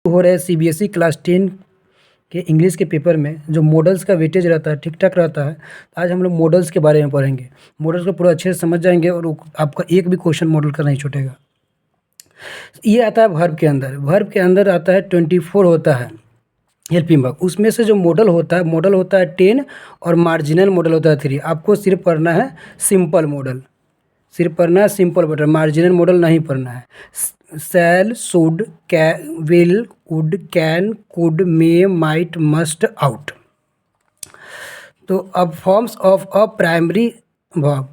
हो रहा है सीबीएसई क्लास 10 के इंग्लिश के पेपर में जो मॉडल्स का वेटेज रहता है ठीक ठाक रहता है। आज हम लोग मॉडल्स के बारे में पढ़ेंगे। मॉडल्स को पूरा अच्छे से समझ जाएंगे और आपका एक भी क्वेश्चन मॉडल का नहीं छूटेगा। ये आता है वर्ब के अंदर आता है 24 होता है हेल्पिंग वर्ब। उसमें से जो मॉडल होता है 10 और मार्जिनल मॉडल होता है 3। आपको सिर्फ पढ़ना है सिंपल मॉडल, मार्जिनल मॉडल नहीं पढ़ना है। Shall, should, will, would, can, could, may, might, must, ought. तो अब forms of a primary verb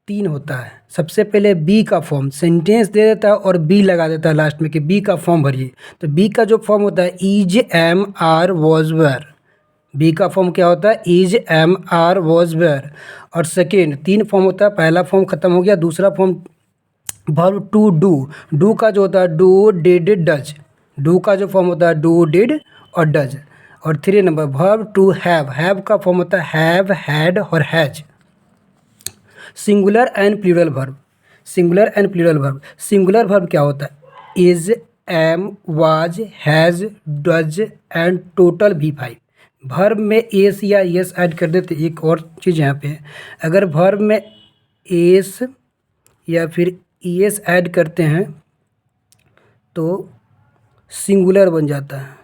3 होता है। सबसे पहले बी का फॉर्म सेंटेंस दे देता है और बी लगा देता है लास्ट में कि बी का फॉर्म भरिए। तो बी का जो फॉर्म होता है is, am, are, was, were. Be का फॉर्म क्या होता है is, am, are, was, were. और सेकेंड 3 फॉर्म होता है। पहला फॉर्म खत्म हो गया, दूसरा फॉर्म वर्ब टू डू का जो होता है डू, डिड, डज। डू का जो फॉर्म होता है डू, डिड और डज। और 3 नंबर वर्ब टू हैव का फॉर्म होता है हैव, हैड और has. Singular and plural verb singular verb क्या होता है is, am, was, has, does and total भी 5। वर्ब में एस या एस ऐड कर देते। एक और चीज़ यहाँ पे है, अगर वर्ब में एस या फिर एस ऐड करते हैं तो सिंगुलर बन जाता है।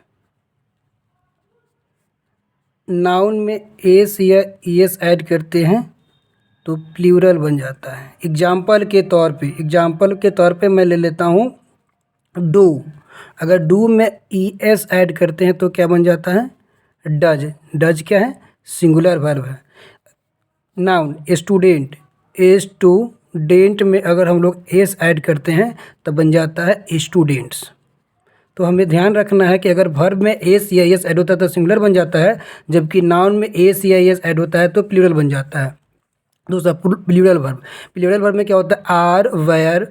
नाउन में एस या एस ऐड करते हैं तो प्लूरल बन जाता है। एग्जाम्पल के तौर पे मैं ले लेता हूँ डू। अगर डू में ई एस ऐड करते हैं तो क्या बन जाता है डज क्या है सिंगुलर वर्ब है। नाउन स्टूडेंट, स्टूडेंट में अगर हम लोग एस ऐड करते हैं तो बन जाता है स्टूडेंट्स। तो हमें ध्यान रखना है कि अगर वर्ब में एस या एस ऐड होता है तो सिंगुलर बन जाता है, जबकि नाउन में एस या एस ऐड होता है तो प्लूरल बन जाता है। दूसरा प्लूरल वर्ब में क्या होता है are, were,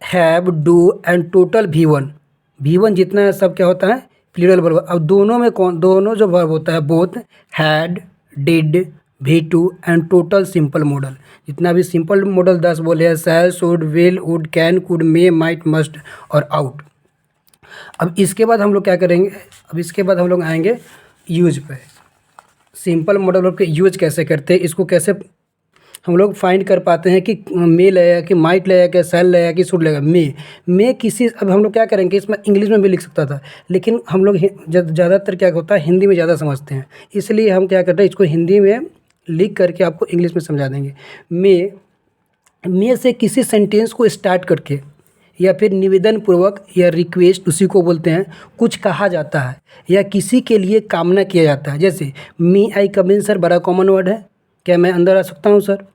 have, do and total V1 जितना है सब क्या होता है प्लूरल वर्ब। अब दोनों जो वर्ब होता है both, had, did, V2 and total simple modal. जितना भी सिंपल मॉडल 10 बोले हैं shall, should, will, would, can, could, may, might, must और आउट। अब इसके बाद हम लोग क्या करेंगे, हम लोग आएंगे यूज पे। सिंपल मॉडल वर्ब के यूज कैसे करते हैं, इसको कैसे हम लोग फाइंड कर पाते हैं कि मे लगेगा कि माइट लगेगा कि शैल लगेगा कि शुड लगेगा। मे किसी, अब हम लोग क्या करेंगे, इसमें इंग्लिश में भी लिख सकता था लेकिन हम लोग ज़्यादातर क्या होता है हिंदी में ज़्यादा समझते हैं, इसलिए हम क्या करते हैं इसको हिंदी में लिख करके आपको इंग्लिश में समझा देंगे। मे से किसी सेंटेंस को स्टार्ट करके या फिर निवेदन पूर्वक या रिक्वेस्ट, उसी को बोलते हैं, कुछ कहा जाता है या किसी के लिए कामना किया जाता है। जैसे मी आई कम इन सर, बड़ा कॉमन वर्ड है, क्या मैं अंदर आ सकता हूँ सर।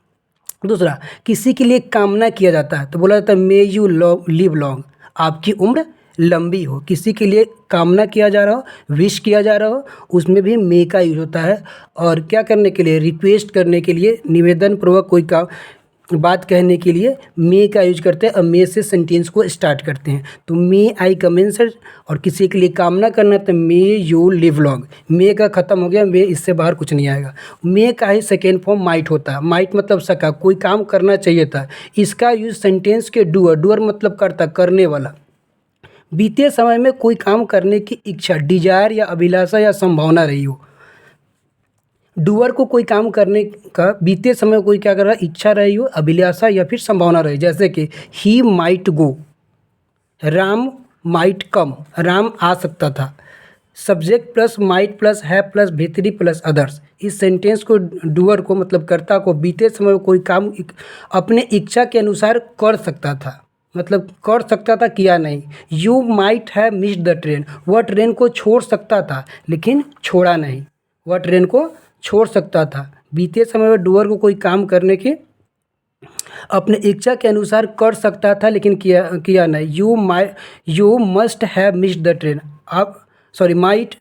दूसरा किसी के लिए कामना किया जाता है तो बोला जाता है मे यू लिव लॉन्ग, आपकी उम्र लंबी हो। किसी के लिए कामना किया जा रहा हो, विश किया जा रहा हो, उसमें भी मे का यूज होता है। और क्या करने के लिए, रिक्वेस्ट करने के लिए, निवेदन पूर्वक कोई का बात कहने के लिए मे का यूज करते हैं और मे से सेंटेंस को स्टार्ट करते हैं। तो मे आई कम इन सर, और किसी के लिए कामना करना तो मे यू लिव लॉन्ग। मे का ख़त्म हो गया, मे इससे बाहर कुछ नहीं आएगा। मे का ही सेकेंड फॉर्म माइट होता है। माइट मतलब सका, कोई काम करना चाहिए था। इसका यूज सेंटेंस के डूअर मतलब करता, करने वाला। बीते समय में कोई काम करने की इच्छा, डिजायर या अभिलाषा या संभावना रही हो। डूअर को कोई काम करने का बीते समय कोई क्या कर रहा है, इच्छा रही हो, अभिलाषा या फिर संभावना रही। जैसे कि he might go, Ram might come, Ram आ सकता था। सब्जेक्ट प्लस माइट प्लस है प्लस भीतरी प्लस अदर्स। इस सेंटेंस को डूअर को मतलब कर्ता को बीते समय कोई काम अपने इच्छा के अनुसार कर सकता था, मतलब कर सकता था, किया नहीं। You might have missed the train, वह ट्रेन को छोड़ सकता था लेकिन छोड़ा नहीं, वह ट्रेन को छोड़ सकता था। बीते समय में डूअर को कोई काम करने की अपने इच्छा के अनुसार कर सकता था लेकिन किया नहीं। You must have missed the train, अब might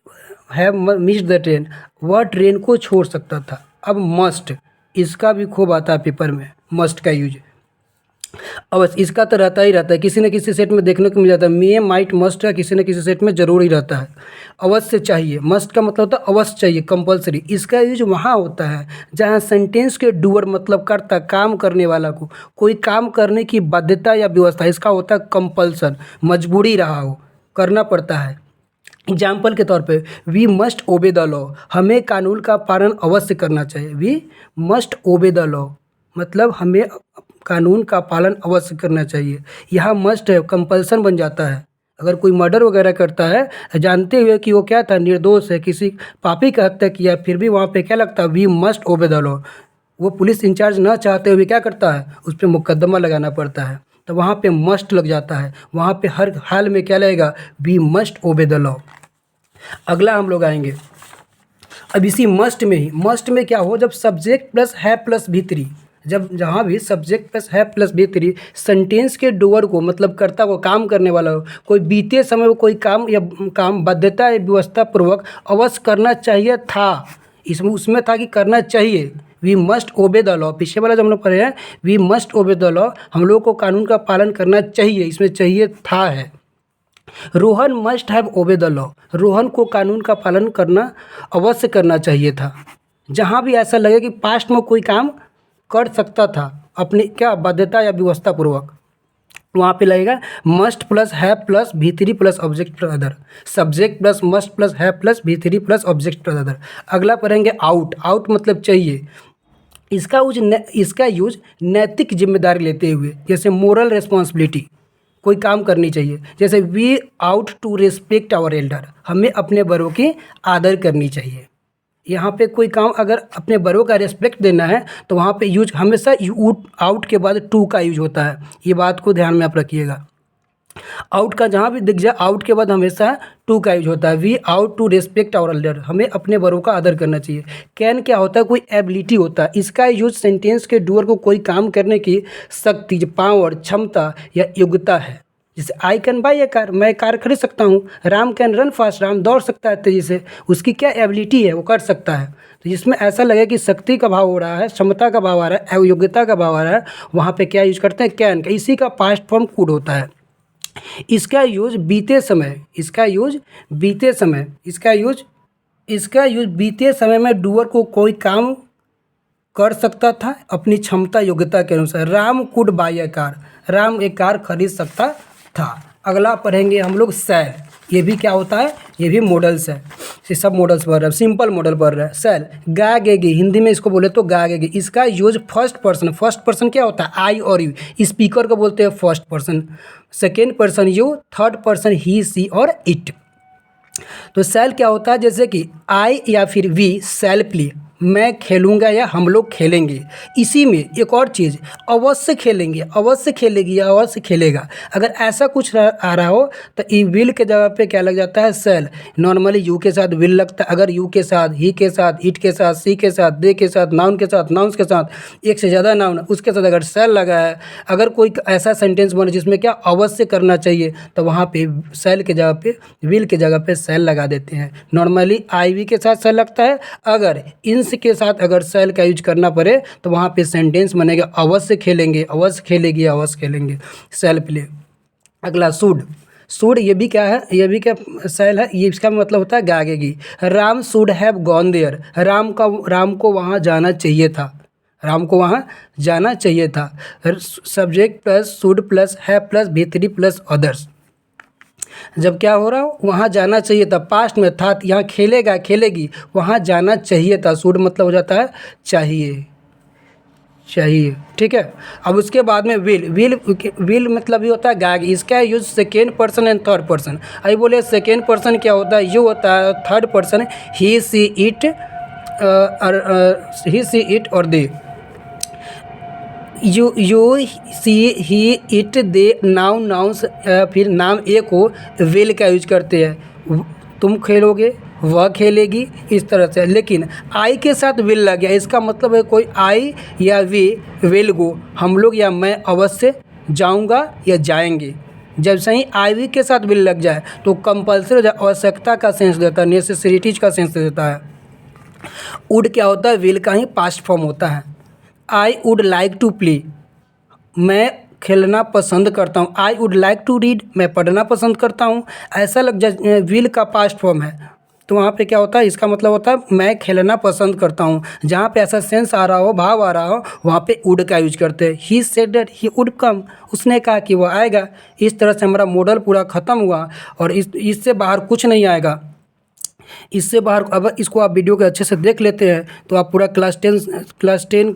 have missed the train, वह ट्रेन को छोड़ सकता था। अब मस्ट, इसका भी खूब आता है पेपर में, मस्ट का यूज। अवश्य, इसका तो रहता ही रहता है, किसी न किसी सेट में देखने को मिल जाता है। मे, माइट, मस्ट का किसी न किसी सेट में जरूर ही रहता है। अवश्य चाहिए, मस्ट का मतलब होता है अवश्य चाहिए, कंपलसरी। इसका यूज वहाँ होता है जहाँ सेंटेंस के डूअर मतलब करता, काम करने वाला को कोई काम करने की बाध्यता या व्यवस्था, इसका होता है कंपल्सन, मजबूरी रहा हो, करना पड़ता है। एग्जाम्पल के तौर पे we must obey the law, हमें कानून का पालन अवश्य करना चाहिए। We must obey the law मतलब हमें कानून का पालन अवश्य करना चाहिए। यहाँ मस्ट है, कंपल्सन बन जाता है। अगर कोई मर्डर वगैरह करता है जानते हुए कि वो क्या था, निर्दोष है, किसी पापी का हत्या किया, फिर भी वहाँ पे क्या लगता है, we must obey the law. वो पुलिस इंचार्ज न चाहते हुए क्या करता है, उस पर मुकदमा लगाना पड़ता है, तो वहाँ पे मस्ट लग जाता है। वहाँ पे हर हाल में क्या लगेगा, we must obey the law. अगला हम लोग आएंगे, अब इसी मस्ट में ही, मस्ट में क्या हो, जब सब्जेक्ट प्लस है प्लस भी3, जब जहाँ भी सब्जेक्ट प्लस है प्लस भी3 सेंटेंस के डूअर को मतलब कर्ता को, काम करने वाला हो, कोई बीते समय में कोई काम या काम बाध्यता या व्यवस्था पूर्वक अवश्य करना चाहिए था, इसमें उसमें था कि करना चाहिए। We must obey the law, पीछे वाला जो हम लोग पढ़े हैं we must obey the law, हम लोग को कानून का पालन करना चाहिए, इसमें चाहिए था है। रोहन मस्ट हैव ओबे द लॉ, रोहन को कानून का पालन करना अवश्य करना चाहिए था। जहाँ भी ऐसा लगे कि पास्ट में कोई काम कर सकता था अपनी क्या बाध्यता या व्यवस्था पूर्वक, वहाँ पे लगेगा मस्ट प्लस है प्लस भी3 plus object plus other, subject plus must plus है प्लस भी3 प्लस ऑब्जेक्ट प्लस अदर। अगला पढ़ेंगे आउट, आउट मतलब चाहिए। इसका यूज नैतिक जिम्मेदारी लेते हुए, जैसे मोरल रिस्पॉन्सिबिलिटी, कोई काम करनी चाहिए, जैसे we ought to respect our elder, हमें अपने बड़ों की आदर करनी चाहिए। यहाँ पे कोई काम अगर अपने बड़ों का रिस्पेक्ट देना है तो वहाँ पे यूज हमेशा आउट के बाद टू का यूज होता है, ये बात को ध्यान में आप रखिएगा। आउट का जहाँ भी दिख जाए आउट के बाद हमेशा टू का यूज होता है। We ought to respect our elder, हमें अपने बड़ों का आदर करना चाहिए। कैन क्या होता है, कोई एबिलिटी होता है, इसका यूज सेंटेंस के डूअर को कोई काम करने की शक्ति, पावर, क्षमता या योग्यता है। जैसे I can buy A car, मैं कार खरीद सकता हूँ। Ram can run fast, Ram दौड़ सकता है तेजी से, उसकी क्या एबिलिटी है, वो कर सकता है। तो जिसमें ऐसा लगे कि शक्ति का भाव हो रहा है, क्षमता का भाव आ रहा है, योग्यता का भाव आ रहा है, वहाँ पे क्या यूज करते हैं, कैन का। इसी का पास्ट फॉर्म कुड होता है। इसका यूज बीते समय, इसका यूज बीते समय, इसका यूज बीते समय में डूअर को कोई काम कर सकता था अपनी क्षमता योग्यता के अनुसार। Ram could by A car, Ram एक कार खरीद सकता था। अगला पढ़ेंगे हम लोग सेल, ये भी क्या होता है, ये भी मॉडल्स है, ये सब मॉडल्स पढ़ रहे हैं, सिंपल मॉडल पढ़ रहे हैं। सेल गागेगी, हिंदी में इसको बोले तो गागेगी। इसका use first person, first person क्या होता है, आई और यू, स्पीकर को बोलते हैं first person, second person you, third person he she और इट। तो सेल क्या होता है, जैसे कि आई या फिर वी सेल प्ले, मैं खेलूँगा या हम लोग खेलेंगे। इसी में एक और चीज़, अवश्य खेलेंगे, अवश्य खेलेगी या अवश्य खेलेगा। अगर ऐसा कुछ आ रहा हो तो ई विल के जगह पे क्या लग जाता है, सेल। नॉर्मली यू के साथ विल लगता है, अगर यू के साथ, ही के साथ, इट के साथ, सी के साथ, दे के साथ, नाउन के साथ, नाउन्स के साथ, एक से ज़्यादा नाउन उसके साथ अगर सेल लगा है, अगर कोई ऐसा सेंटेंस बने जिसमें क्या अवश्य करना चाहिए, तो वहाँ पे सेल के जगह पे, विल के जगह पे सेल लगा देते हैं। नॉर्मली आई वी के साथ सेल लगता है, अगर इन के साथ अगर सेल का यूज करना पड़े तो वहाँ पे सेंटेंस बनेगा अवश्य खेलेंगे, अवश्य खेलेगी, अवश्य खेलेंगे, सेल प्ले। अगला शुड, शुड ये भी क्या है, ये भी क्या सेल है, ये इसका मतलब होता है गागेगी। Ram should have gone there, Ram को वहाँ जाना चाहिए था, राम को वहाँ जाना चाहिए था। सब्जेक्ट प्लस शुड प्लस है प्लस भी3 प्लस अदर्स, जब क्या हो रहा हो, वहाँ जाना चाहिए था, पास्ट में था, यहाँ खेलेगा खेलेगी, वहाँ जाना चाहिए था। शुड मतलब हो जाता है चाहिए, चाहिए, ठीक है। अब उसके बाद में विल मतलब ये होता है गाग, इसका use second person and third person. अभी बोले सेकेंड पर्सन क्या होता है, यू होता है, third person he she it और they. You she he it they noun, nouns फिर नाम ए को विल का यूज करते हैं, तुम खेलोगे, वह खेलेगी, इस तरह से। लेकिन आई के साथ विल लग गया, इसका मतलब है कोई आई या वी विल गो, हम लोग या मैं अवश्य जाऊंगा या जाएंगे। जब सही आई वी के साथ विल लग जाए तो कंपल्सरी आवश्यकता का सेंस देता है, नेसेसिटीज का सेंस देता है। वुड क्या होता है, विल का ही पास्ट फॉर्म होता है। I would like to play, मैं खेलना पसंद करता हूँ। I would like to read, मैं पढ़ना पसंद करता हूँ। ऐसा लग जाए विल का पास्ट फॉर्म है, तो वहाँ पे क्या होता है, इसका मतलब होता है मैं खेलना पसंद करता हूँ। जहाँ पे ऐसा सेंस आ रहा हो, भाव आ रहा हो, वहाँ पे वुड का यूज करते हैं। He said that he would come, उसने कहा कि वो आएगा। इस तरह से हमारा मॉडल पूरा ख़त्म हुआ और इससे बाहर कुछ नहीं आएगा। इससे बाहर अगर इसको आप वीडियो के अच्छे से देख लेते हैं तो आप पूरा क्लास टेन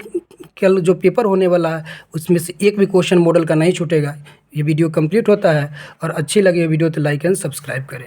का जो पेपर होने वाला है उसमें से एक भी क्वेश्चन मॉडल का नहीं छूटेगा। ये वीडियो कंप्लीट होता है और अच्छी लगे वीडियो तो लाइक एंड सब्सक्राइब करें।